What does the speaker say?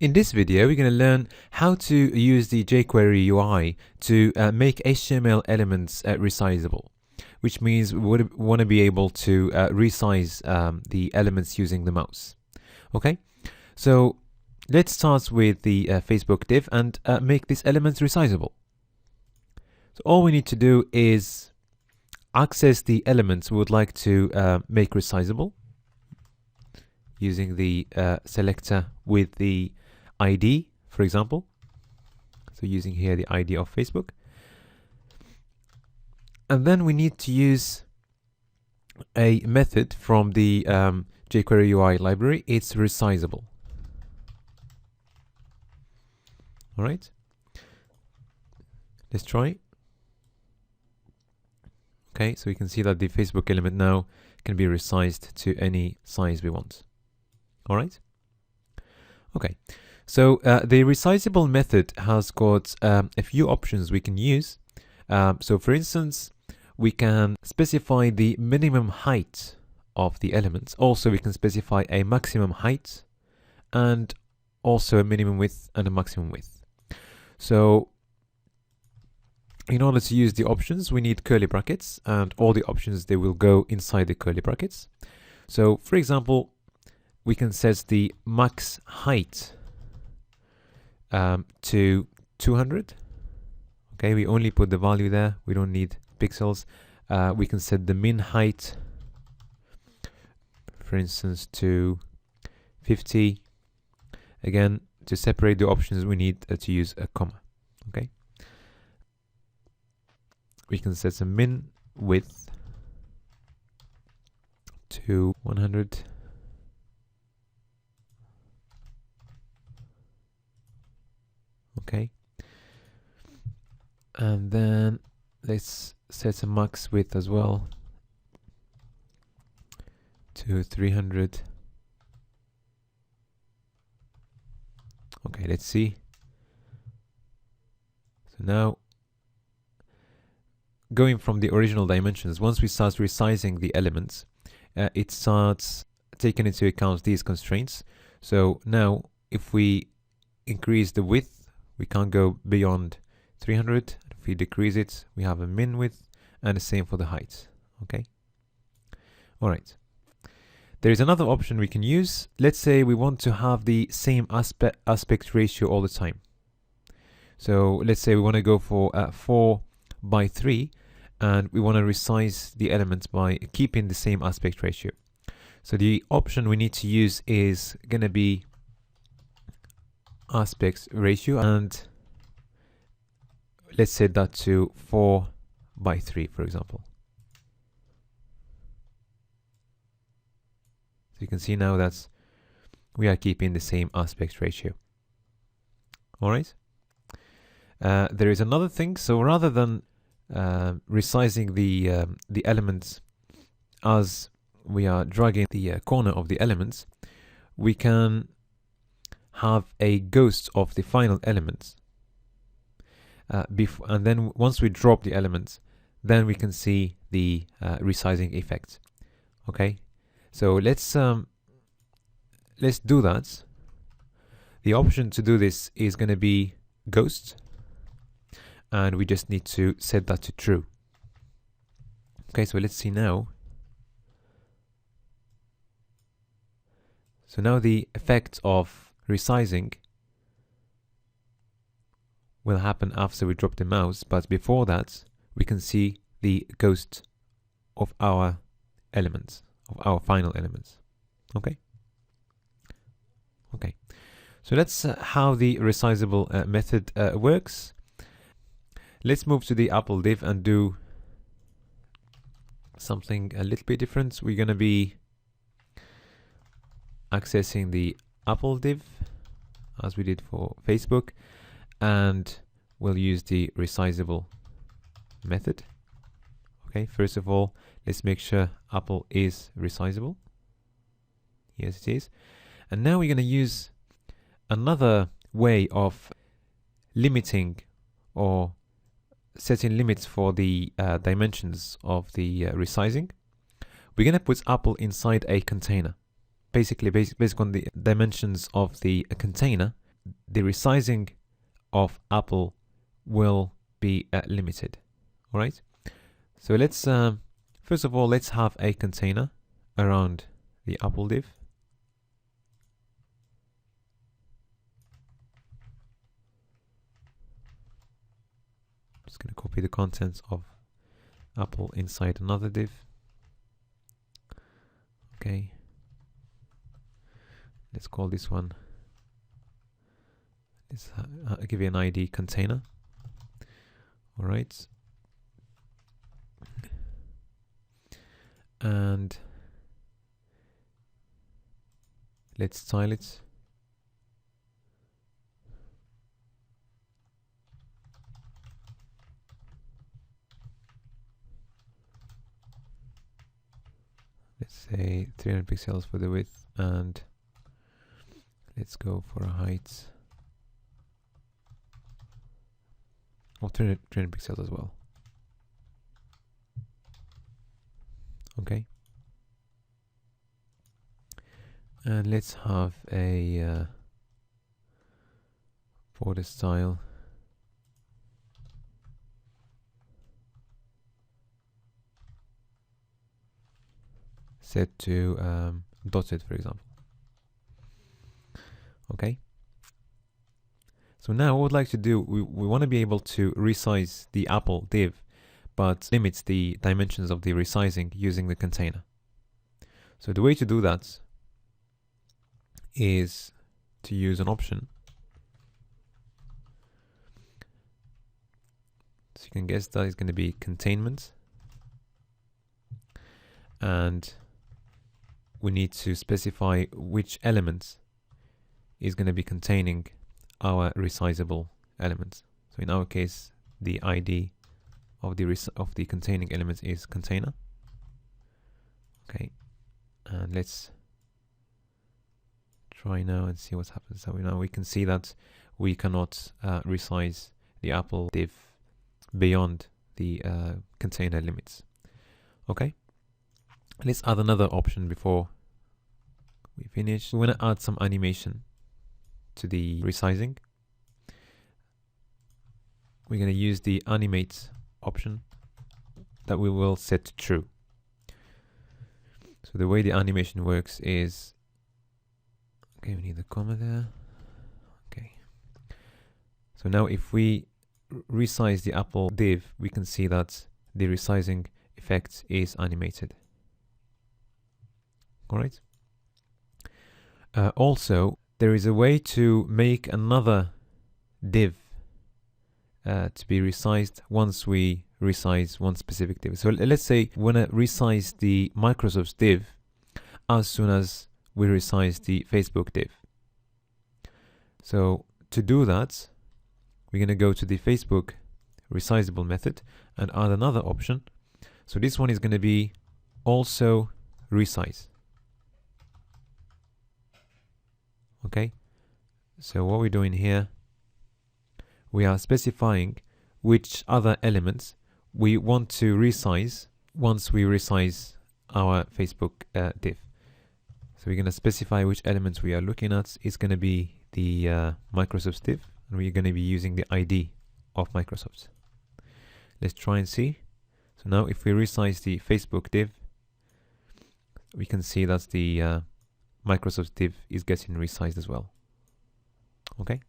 In this video, we're going to learn how to use the jQuery UI to make HTML elements resizable, which means we want to be able to resize the elements using the mouse. Okay, so let's start with the Facebook div and make these elements resizable. So all we need to do is access the elements we would like to make resizable using the selector with the ID, for example. So using here the ID of Facebook. And then we need to use a method from the jQuery UI library. It's resizable. All right. Let's try. Okay, so we can see that the Facebook element now can be resized to any size we want. All right. Okay, so the resizable method has got a few options we can use. So for instance, we can specify the minimum height of the elements. Also, we can specify a maximum height and also a minimum width and a maximum width. So in order to use the options, we need curly brackets, and all the options, they will go inside the curly brackets. So for example, we can set the max height to 200. Okay, we only put the value there. We don't need pixels. We can set the min height, for instance, to 50. Again, to separate the options, we need to use a comma. Okay. We can set some min width to 100. Okay. And then let's set some max width as well to 300. Okay, let's see. So now, going from the original dimensions, once we start resizing the elements, it starts taking into account these constraints. So now, if we increase the width, we can't go beyond 300. If we decrease it, we have a min width, and the same for the height. Okay. All right. There is another option we can use. Let's say we want to have the same aspect ratio all the time. So let's say we want to go for 4:3, and we want to resize the elements by keeping the same aspect ratio. So the option we need to use is going to be aspect ratio, and let's set that to 4:3, for example. So you can see now that we are keeping the same aspect ratio. All right. There is another thing. So rather than resizing the elements as we are dragging the corner of the elements, we can have a ghost of the final elements. And then once we drop the elements, then we can see the resizing effect. Okay, so let's do that. The option to do this is going to be ghost, and we just need to set that to true. Okay, so let's see now. So now the effect of resizing will happen after we drop the mouse, but before that we can see the ghost of our elements, of our final elements. Okay. Okay, so that's how the resizable method works. Let's move to the Apple div and do something a little bit different. We're going to be accessing the Apple div as we did for Facebook, and we'll use the resizable method. Okay, first of all, let's make sure Apple is resizable. Yes, it is. And now we're going to use another way of limiting or setting limits for the dimensions of the resizing. We're going to put Apple inside a container. Basically, based on the dimensions of the container, the resizing of Apple will be limited. All right. So let's first of all, let's have a container around the Apple div. Just going to copy the contents of Apple inside another div. Okay. Let's call this one. Let's give you an ID container. All right. And let's style it. Let's say 300 pixels for the width, and let's go for a height of 300 pixels as well. Okay. And let's have a border style set to dotted, for example. Okay. So now what we'd like to do, we want to be able to resize the Apple div, but limits the dimensions of the resizing using the container. So the way to do that is to use an option. So you can guess that is going to be containment, and we need to specify which element is going to be containing our resizable elements. So in our case, the ID of the containing element is container. Okay, and let's try now and see what happens. So now we can see that we cannot resize the Apple div beyond the container limits. Okay, let's add another option before we finish. We want to add some animation to the resizing. We're going to use the animate option that we will set to true. So the way the animation works is, okay, we need the comma there. Okay. So now if we resize the Apple div, we can see that the resizing effect is animated. All right. Also, there is a way to make another div to be resized once we resize one specific div. So let's say we want to resize the Microsoft's div as soon as we resize the Facebook div. So to do that, we're going to go to the Facebook resizable method and add another option. So this one is going to be also resize. Okay, so what we're doing here, we are specifying which other elements we want to resize once we resize our Facebook div. So we're going to specify which elements we are looking at. It's going to be the Microsoft div, and we're going to be using the ID of Microsoft. Let's try and see. So now if we resize the Facebook div, we can see that the Microsoft div is getting resized as well. Okay.